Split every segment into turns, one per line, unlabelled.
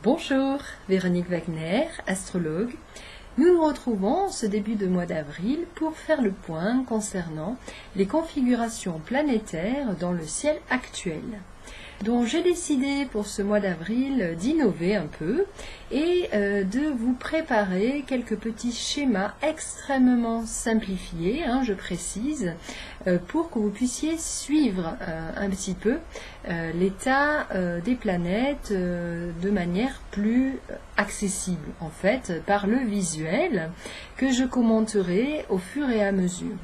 Bonjour, Véronique Wagner, astrologue. Nous nous retrouvons ce début de mois d'avril pour faire le point concernant les configurations planétaires dans le ciel actuel. Donc j'ai décidé pour ce mois d'avril d'innover un peu et de vous préparer quelques petits schémas extrêmement simplifiés, je précise, pour que vous puissiez suivre un petit peu l'état des planètes de manière plus accessible en fait par le visuel que je commenterai au fur et à mesure.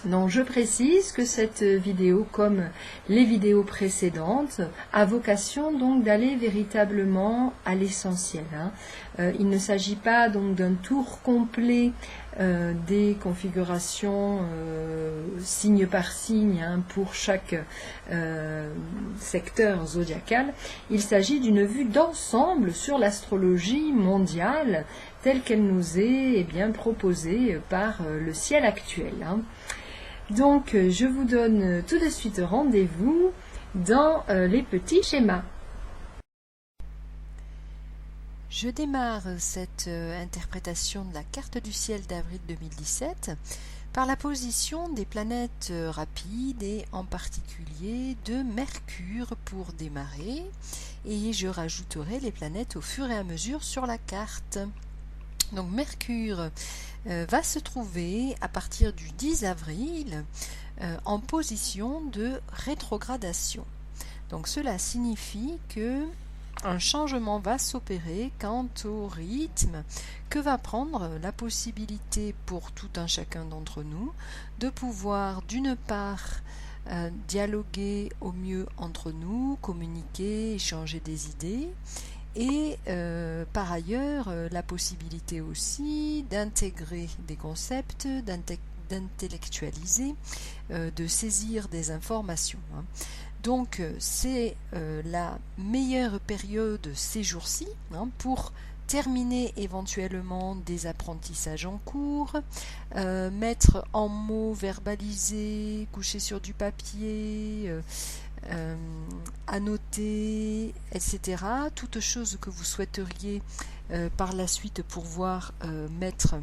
Donc je précise que cette vidéo, comme les vidéos précédentes, a vocation donc d'aller véritablement à l'essentiel. Il ne s'agit pas donc d'un tour complet des configurations signe par signe pour chaque secteur zodiacal. Il s'agit d'une vue d'ensemble sur l'astrologie mondiale telle qu'elle nous est proposée par le ciel actuel. Donc, je vous donne tout de suite rendez-vous dans les petits schémas. Je démarre cette interprétation de la carte du ciel d'avril 2017 par la position des planètes rapides et en particulier de Mercure pour démarrer, et je rajouterai les planètes au fur et à mesure sur la carte. Donc Mercure va se trouver à partir du 10 avril en position de rétrogradation. Donc cela signifie que un changement va s'opérer quant au rythme que va prendre la possibilité pour tout un chacun d'entre nous de pouvoir d'une part dialoguer au mieux entre nous, communiquer, échanger des idées, et par ailleurs la possibilité aussi d'intégrer des concepts, d'intellectualiser, de saisir des informations. Donc c'est la meilleure période ces jours-ci pour terminer éventuellement des apprentissages en cours, mettre en mots, verbaliser, coucher sur du papier, annoter, etc. Toutes choses que vous souhaiteriez par la suite pouvoir mettre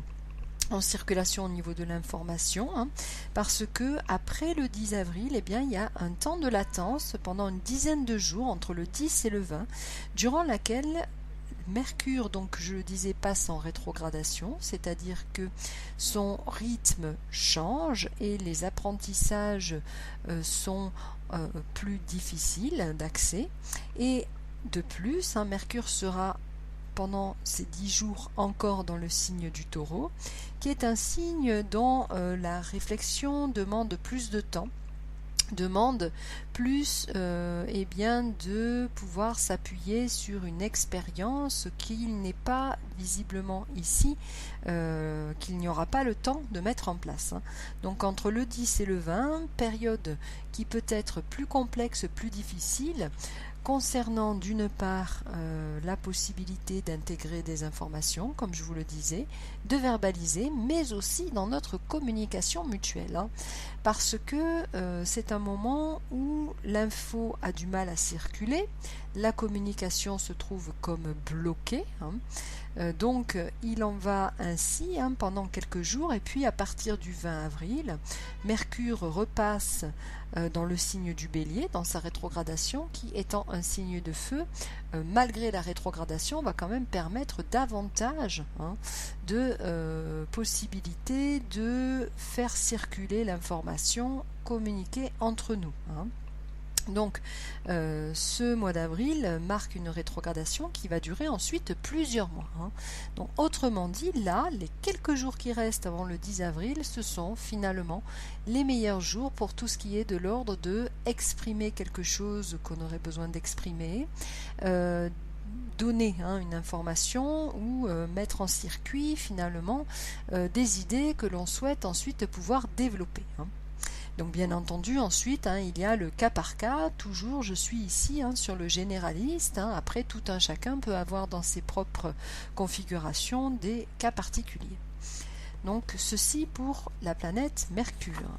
en circulation au niveau de l'information, parce que après le 10 avril, il y a un temps de latence pendant une dizaine de jours entre le 10 et le 20, durant laquelle Mercure, donc je le disais, passe en rétrogradation, c'est-à-dire que son rythme change et les apprentissages sont plus difficiles d'accès. Et de plus, Mercure sera pendant ces 10 jours encore dans le signe du Taureau, qui est un signe dont la réflexion demande plus de temps, demande plus de pouvoir s'appuyer sur une expérience qu'il n'est pas visiblement ici, qu'il n'y aura pas le temps de mettre en place. Donc entre le 10 et le 20, période qui peut être plus complexe, plus difficile, concernant d'une part la possibilité d'intégrer des informations, comme je vous le disais, de verbaliser, mais aussi dans notre communication mutuelle, parce que c'est un moment où l'info a du mal à circuler, la communication se trouve comme bloquée, donc il en va ainsi pendant quelques jours, et puis à partir du 20 avril, Mercure repasse dans le signe du Bélier, dans sa rétrogradation, qui étant un signe de feu, malgré la rétrogradation, va quand même permettre davantage de possibilités de faire circuler l'information, communiquer entre nous. Donc ce mois d'avril marque une rétrogradation qui va durer ensuite plusieurs mois. Donc autrement dit, là, les quelques jours qui restent avant le 10 avril, ce sont finalement les meilleurs jours pour tout ce qui est de l'ordre de exprimer quelque chose qu'on aurait besoin d'exprimer, donner une information ou mettre en circuit finalement des idées que l'on souhaite ensuite pouvoir développer. Donc bien entendu, ensuite, il y a le cas par cas. Toujours, je suis ici sur le généraliste. Après, tout un chacun peut avoir dans ses propres configurations des cas particuliers. Donc ceci pour la planète Mercure.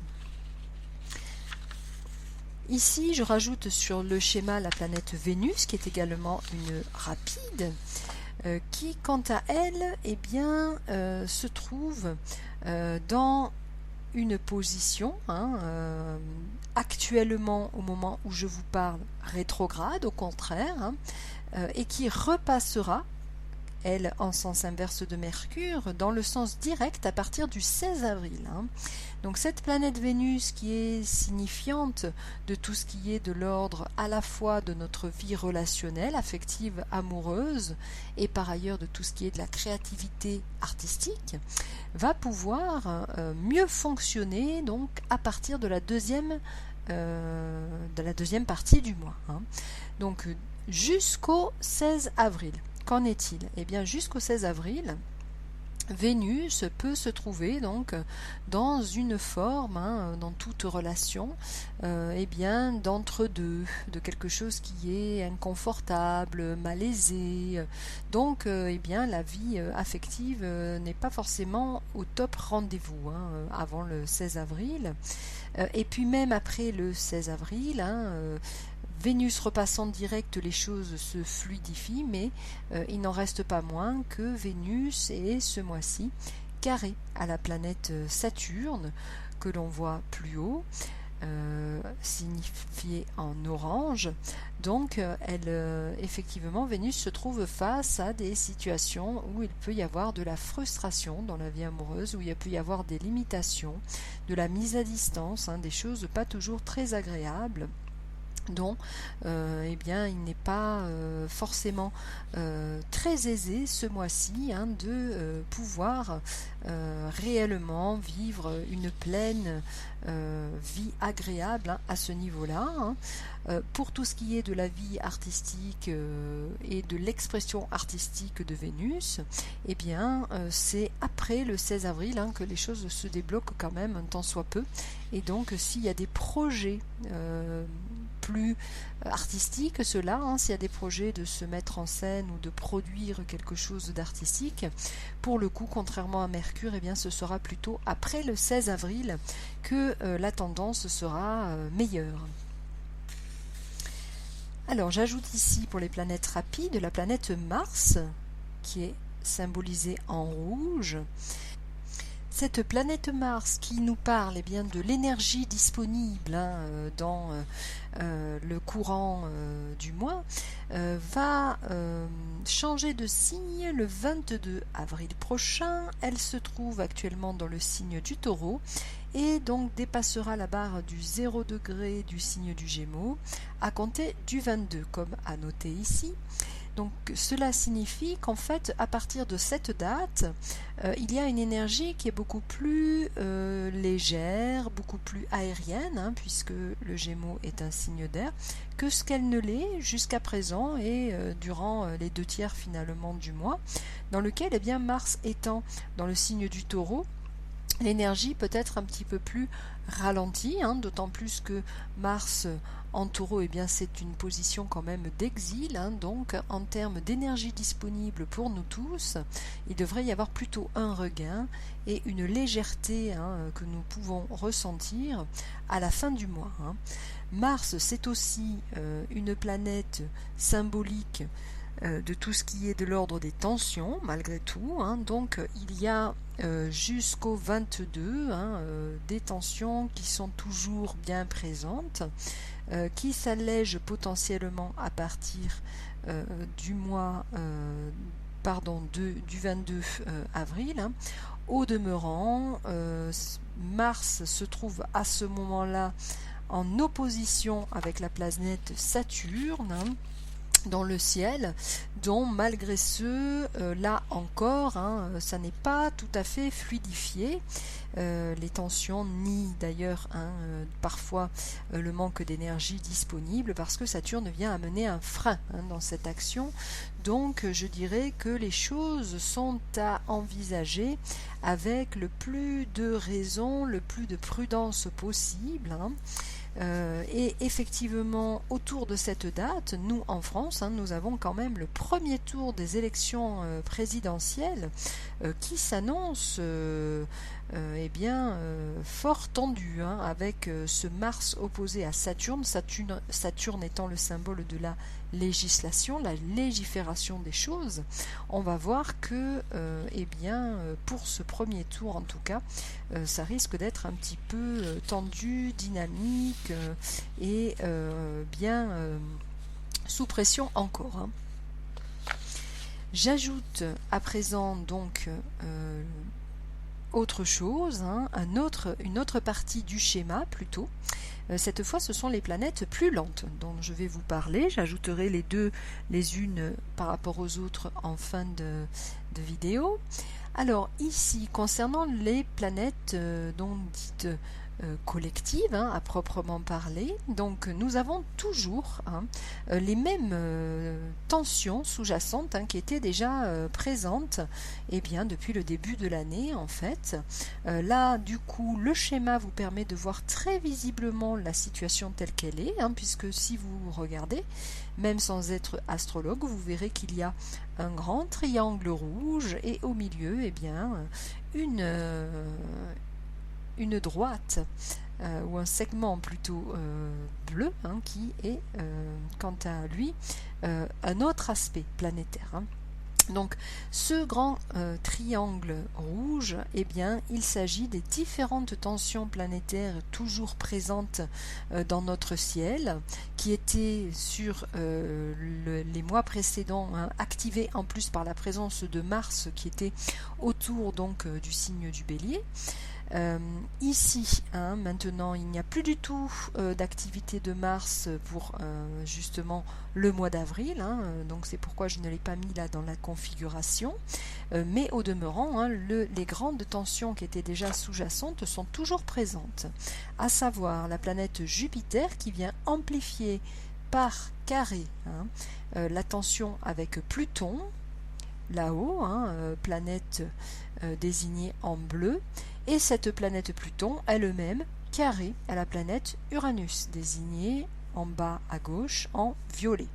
Ici, je rajoute sur le schéma la planète Vénus, qui est également une rapide, qui, quant à elle, eh bien, se trouve dans une position, actuellement, au moment où je vous parle, rétrograde, au contraire, et qui repassera, elle, en sens inverse de Mercure, dans le sens direct à partir du 16 avril. Donc cette planète Vénus qui est signifiante de tout ce qui est de l'ordre à la fois de notre vie relationnelle, affective, amoureuse, et par ailleurs de tout ce qui est de la créativité artistique, va pouvoir mieux fonctionner donc à partir de la deuxième partie du mois. Donc jusqu'au 16 avril. Qu'en est-il? Eh bien, jusqu'au 16 avril, Vénus peut se trouver donc dans une forme, dans toute relation, eh bien d'entre-deux, de quelque chose qui est inconfortable, malaisé. Donc, eh bien, la vie affective n'est pas forcément au top rendez-vous avant le 16 avril. Et puis même après le 16 avril, Vénus repassant direct, les choses se fluidifient, mais il n'en reste pas moins que Vénus est ce mois-ci carré à la planète Saturne, que l'on voit plus haut, signifiée en orange. Donc, effectivement, Vénus se trouve face à des situations où il peut y avoir de la frustration dans la vie amoureuse, où il peut y avoir des limitations, de la mise à distance, des choses pas toujours très agréables, dont eh bien, il n'est pas forcément très aisé ce mois-ci de pouvoir réellement vivre une pleine vie agréable à ce niveau-là. Pour tout ce qui est de la vie artistique et de l'expression artistique de Vénus, eh bien, c'est après le 16 avril que les choses se débloquent quand même un tant soit peu. Et donc, s'il y a des projets plus artistique, cela, s'il y a des projets de se mettre en scène ou de produire quelque chose d'artistique, pour le coup, contrairement à Mercure, eh bien, ce sera plutôt après le 16 avril que la tendance sera meilleure. Alors, j'ajoute ici pour les planètes rapides la planète Mars, qui est symbolisée en rouge. Cette planète Mars qui nous parle eh bien, de l'énergie disponible dans le courant du mois va changer de signe le 22 avril prochain. Elle se trouve actuellement dans le signe du Taureau et donc dépassera la barre du 0 degré du signe du Gémeaux à compter du 22, comme à noter ici. Donc cela signifie qu'en fait, à partir de cette date, il y a une énergie qui est beaucoup plus légère, beaucoup plus aérienne, puisque le Gémeaux est un signe d'air, que ce qu'elle ne l'est jusqu'à présent et durant les 2 tiers finalement du mois, dans lequel, eh bien, Mars étant dans le signe du Taureau, l'énergie peut être un petit peu plus ralentie, d'autant plus que Mars en Taureau, eh bien, c'est une position quand même d'exil, donc en termes d'énergie disponible pour nous tous, il devrait y avoir plutôt un regain et une légèreté que nous pouvons ressentir à la fin du mois. Mars, c'est aussi une planète symbolique de tout ce qui est de l'ordre des tensions, malgré tout. Donc il y a jusqu'au 22 des tensions qui sont toujours bien présentes, qui s'allègent potentiellement à partir du mois du 22 avril. Au demeurant, Mars se trouve à ce moment-là en opposition avec la planète Saturne dans le ciel, dont malgré ce, là encore, ça n'est pas tout à fait fluidifié. Les tensions nient d'ailleurs parfois le manque d'énergie disponible, parce que Saturne vient amener un frein dans cette action. Donc je dirais que les choses sont à envisager avec le plus de raison, le plus de prudence possible. Et effectivement, autour de cette date, nous en France, nous avons quand même le premier tour des élections présidentielles qui s'annonce eh bien, fort tendu, hein, avec ce Mars opposé à Saturne, Saturne étant le symbole de la législation, la légifération des choses. On va voir que, eh bien, pour ce premier tour en tout cas, ça risque d'être un petit peu tendu, dynamique et bien sous pression encore, hein. J'ajoute à présent donc autre chose, hein, une autre partie du schéma plutôt. Cette fois, ce sont les planètes plus lentes dont je vais vous parler. J'ajouterai les unes par rapport aux autres en fin de vidéo. Alors ici, concernant les planètes donc dites collectives, hein, à proprement parler, donc nous avons toujours, hein, les mêmes tensions sous-jacentes, hein, qui étaient déjà présentes, eh bien, depuis le début de l'année en fait. Là du coup le schéma vous permet de voir très visiblement la situation telle qu'elle est, hein, puisque si vous regardez, même sans être astrologue, vous verrez qu'il y a un grand triangle rouge et au milieu, eh bien, une droite ou un segment plutôt bleu, hein, qui est quant à lui un autre aspect planétaire, hein. Donc ce grand triangle rouge, eh bien, il s'agit des différentes tensions planétaires toujours présentes dans notre ciel, qui étaient sur les mois précédents, hein, activées en plus par la présence de Mars qui était autour donc du signe du Bélier. Ici, hein, maintenant, il n'y a plus du tout d'activité de Mars pour justement le mois d'avril, hein, donc c'est pourquoi je ne l'ai pas mis là dans la configuration, mais au demeurant, hein, les grandes tensions qui étaient déjà sous-jacentes sont toujours présentes, à savoir la planète Jupiter qui vient amplifier par carré, hein, la tension avec Pluton, là-haut, hein, planète désignée en bleu, et cette planète Pluton elle-même carrée à la planète Uranus, désignée en bas à gauche en violet.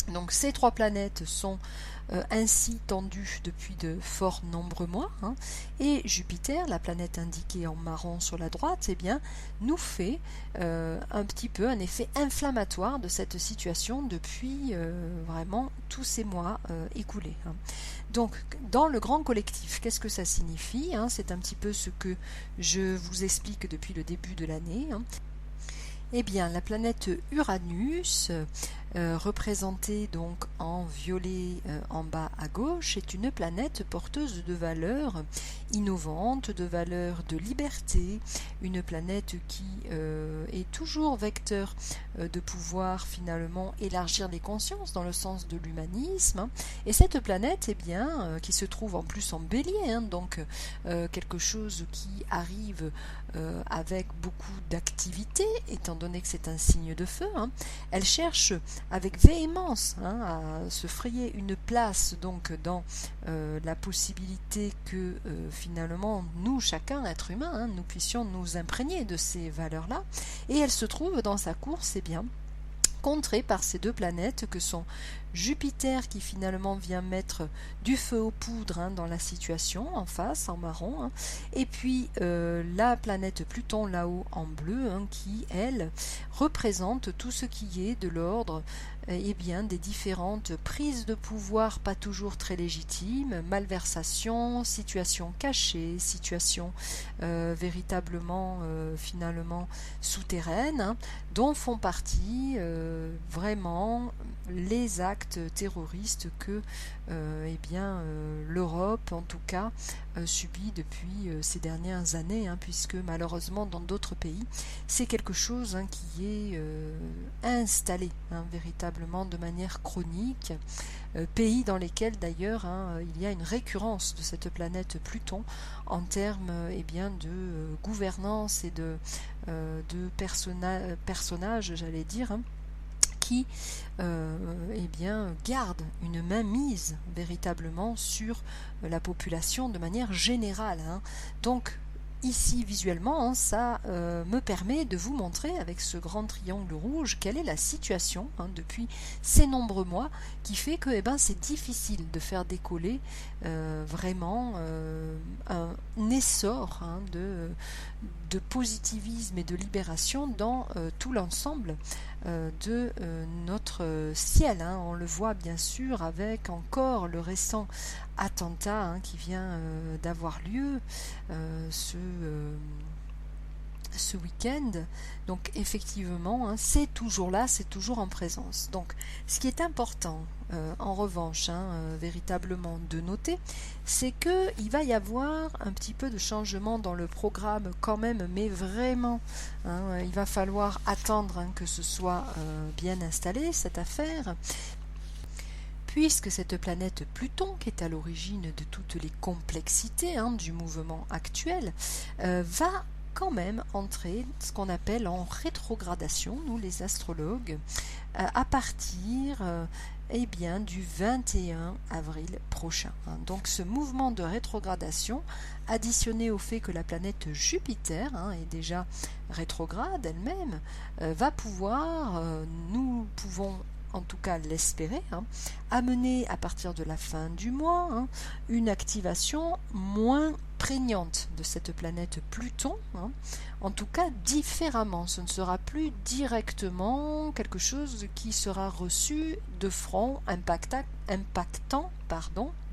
Donc ces trois planètes sont ainsi tendues depuis de fort nombreux mois, hein, et Jupiter, la planète indiquée en marron sur la droite, eh bien, nous fait un petit peu un effet inflammatoire de cette situation depuis vraiment tous ces mois écoulés, hein. Donc, dans le grand collectif, qu'est-ce que ça signifie, hein? C'est un petit peu ce que je vous explique depuis le début de l'année, hein. Eh bien, la planète Uranus, représentée donc en violet en bas à gauche, est une planète porteuse de valeurs innovantes, de valeurs de liberté, une planète qui est toujours vecteur de pouvoir finalement élargir les consciences dans le sens de l'humanisme, hein. Et cette planète, eh bien, qui se trouve en plus en bélier, hein, donc quelque chose qui arrive avec beaucoup d'activité, étant donné que c'est un signe de feu, hein, elle cherche avec véhémence, hein, à se frayer une place donc dans la possibilité que finalement nous, chacun, être humain, hein, nous puissions nous imprégner de ces valeurs-là, et elle se trouve dans sa course, eh bien, contrée par ces deux planètes que sont Jupiter qui finalement vient mettre du feu aux poudres, hein, dans la situation en face en marron, hein, et puis la planète Pluton là-haut en bleu, hein, qui elle représente tout ce qui est de l'ordre eh bien, des différentes prises de pouvoir pas toujours très légitimes, malversations, situations cachées, situations véritablement finalement souterraines, hein, dont font partie vraiment les actes terroristes que eh bien, l'Europe en tout cas subit depuis ces dernières années, hein, puisque malheureusement dans d'autres pays c'est quelque chose, hein, qui est installé, hein, véritablement de manière chronique, pays dans lesquels d'ailleurs, hein, il y a une récurrence de cette planète Pluton en termes eh bien, de gouvernance et de personnages, j'allais dire, hein, qui eh bien, garde une mainmise véritablement sur la population de manière générale, hein. Donc ici visuellement, ça me permet de vous montrer avec ce grand triangle rouge quelle est la situation depuis ces nombreux mois qui fait que c'est difficile de faire décoller vraiment un essor de positivisme et de libération dans tout l'ensemble de notre ciel. On le voit bien sûr avec encore le récent attentat qui vient d'avoir lieu ce week-end. Donc effectivement, c'est toujours là, c'est toujours en présence. Donc ce qui est important en revanche, véritablement de noter, c'est qu'il va y avoir un petit peu de changement dans le programme quand même, mais vraiment, il va falloir attendre que ce soit bien installé, cette affaire, puisque cette planète Pluton, qui est à l'origine de toutes les complexités du mouvement actuel, va quand même entrer ce qu'on appelle en rétrogradation, nous les astrologues, à partir du 21 avril prochain. Donc ce mouvement de rétrogradation, additionné au fait que la planète Jupiter est déjà rétrograde elle-même, va pouvoir, nous pouvons en tout cas l'espérer, amener à partir de la fin du mois une activation moins prégnante de cette planète Pluton, en tout cas différemment. Ce ne sera plus directement quelque chose qui sera reçu de front, impactant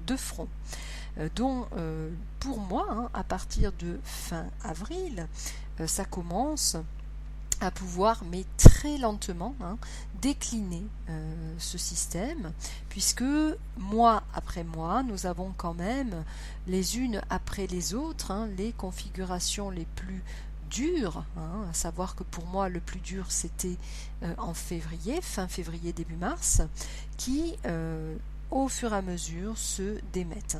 de front. Donc pour moi, à partir de fin avril, ça commence à pouvoir, mais très lentement, décliner ce système, puisque mois après mois, nous avons quand même les unes après les autres les configurations les plus dures, à savoir que pour moi le plus dur c'était en février, fin février, début mars, qui au fur et à mesure se démettent.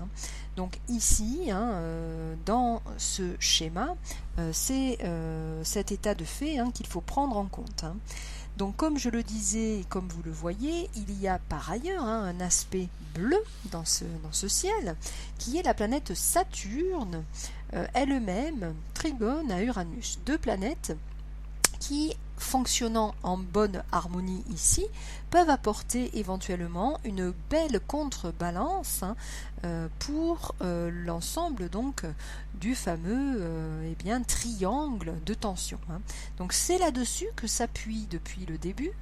Donc ici, dans ce schéma, c'est cet état de fait qu'il faut prendre en compte. Donc comme je le disais, comme vous le voyez, il y a par ailleurs un aspect bleu dans ce ciel, qui est la planète Saturne, elle-même trigone à Uranus. Deux planètes qui, fonctionnant en bonne harmonie ici, peuvent apporter éventuellement une belle contrebalance pour l'ensemble donc du fameux triangle de tension. Donc c'est là-dessus que s'appuient depuis le début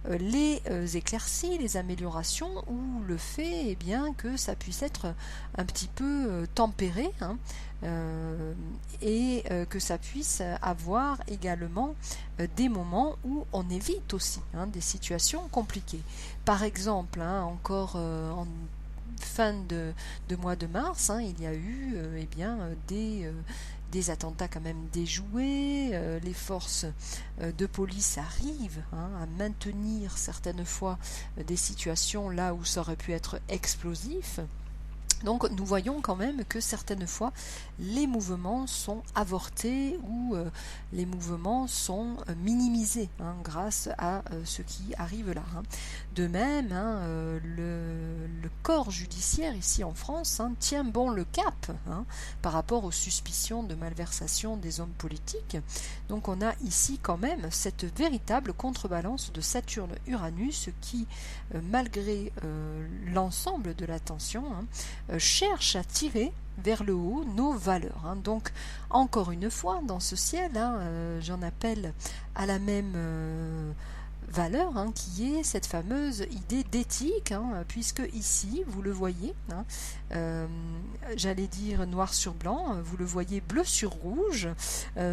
les éclaircies, les améliorations, ou le fait que ça puisse être un petit peu tempéré, et que ça puisse avoir également des moments où on évite aussi des situations compliquées. Par exemple, encore en fin de mois de mars, il y a eu des attentats quand même déjoués, les forces de police arrivent à maintenir certaines fois des situations là où ça aurait pu être explosif. Donc nous voyons quand même que certaines fois les mouvements sont avortés ou les mouvements sont minimisés grâce à ce qui arrive là. De même, le corps judiciaire ici en France tient bon le cap par rapport aux suspicions de malversation des hommes politiques. Donc on a ici quand même cette véritable contrebalance de Saturne-Uranus qui, malgré l'ensemble de la tension, cherche à tirer vers le haut nos valeurs. Donc encore une fois, dans ce ciel, j'en appelle à la même valeur qui est cette fameuse idée d'éthique, puisque ici, vous le voyez, j'allais dire noir sur blanc, vous le voyez bleu sur rouge,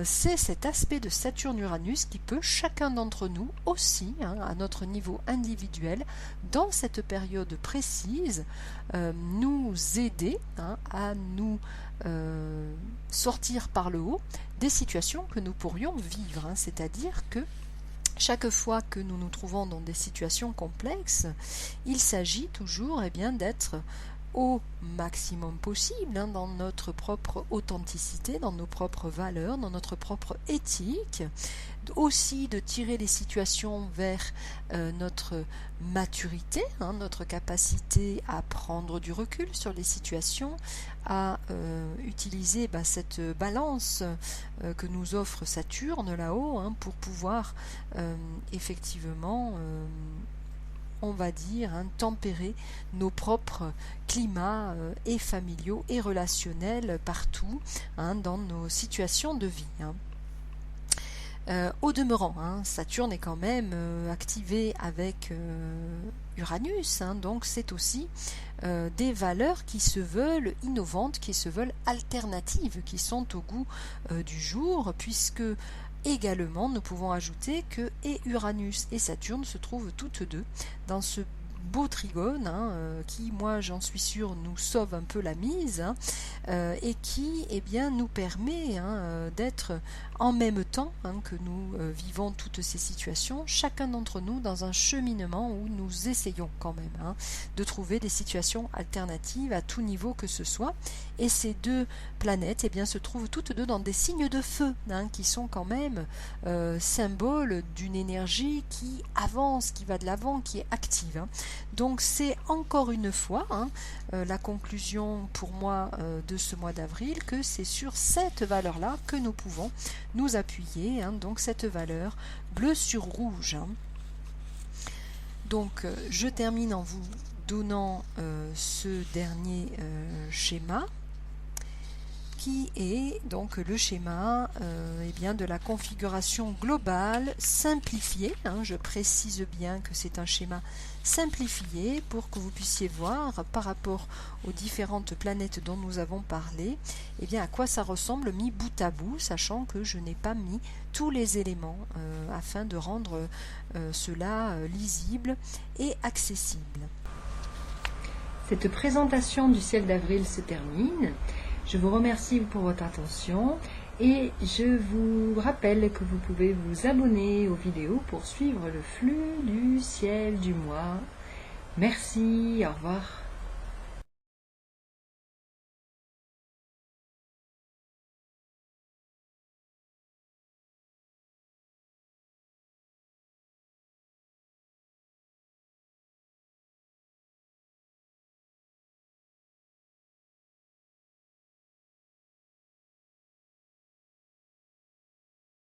c'est cet aspect de Saturne-Uranus qui peut, chacun d'entre nous aussi, à notre niveau individuel, dans cette période précise, nous aider à nous sortir par le haut des situations que nous pourrions vivre, c'est-à-dire que chaque fois que nous nous trouvons dans des situations complexes, il s'agit toujours d'être au maximum possible, hein, dans notre propre authenticité, dans nos propres valeurs, dans notre propre éthique, aussi de tirer les situations vers notre maturité, hein, notre capacité à prendre du recul sur les situations, à utiliser cette balance que nous offre Saturne là-haut, hein, pour pouvoir effectivement on va dire, hein, tempérer nos propres climats et familiaux et relationnels partout, hein, dans nos situations de vie. Hein. Au demeurant, hein, Saturne est quand même activé avec Uranus, hein, donc c'est aussi des valeurs qui se veulent innovantes, qui se veulent alternatives, qui sont au goût du jour, puisque également nous pouvons ajouter que et Uranus et Saturne se trouvent toutes deux dans ce beau trigone, hein, qui, moi j'en suis sûre, nous sauve un peu la mise, hein, et qui nous permet, hein, d'être en même temps, hein, que nous vivons toutes ces situations, chacun d'entre nous dans un cheminement où nous essayons quand même, hein, de trouver des situations alternatives à tout niveau que ce soit. Et ces deux planètes se trouvent toutes deux dans des signes de feu, hein, qui sont quand même symboles d'une énergie qui avance, qui va de l'avant, qui est active. Hein. Donc c'est encore une fois, hein, la conclusion pour moi de ce mois d'avril, que c'est sur cette valeur-là que nous pouvons nous appuyer, hein, donc cette valeur bleu sur rouge. Hein. Donc je termine en vous donnant ce dernier schéma, qui est donc le schéma de la configuration globale simplifiée. Hein, je précise bien que c'est un schéma simplifié pour que vous puissiez voir par rapport aux différentes planètes dont nous avons parlé, à quoi ça ressemble mis bout à bout, sachant que je n'ai pas mis tous les éléments afin de rendre cela lisible et accessible. Cette présentation du ciel d'avril se termine. Je vous remercie pour votre attention et je vous rappelle que vous pouvez vous abonner aux vidéos pour suivre le flux du ciel du mois. Merci, au revoir.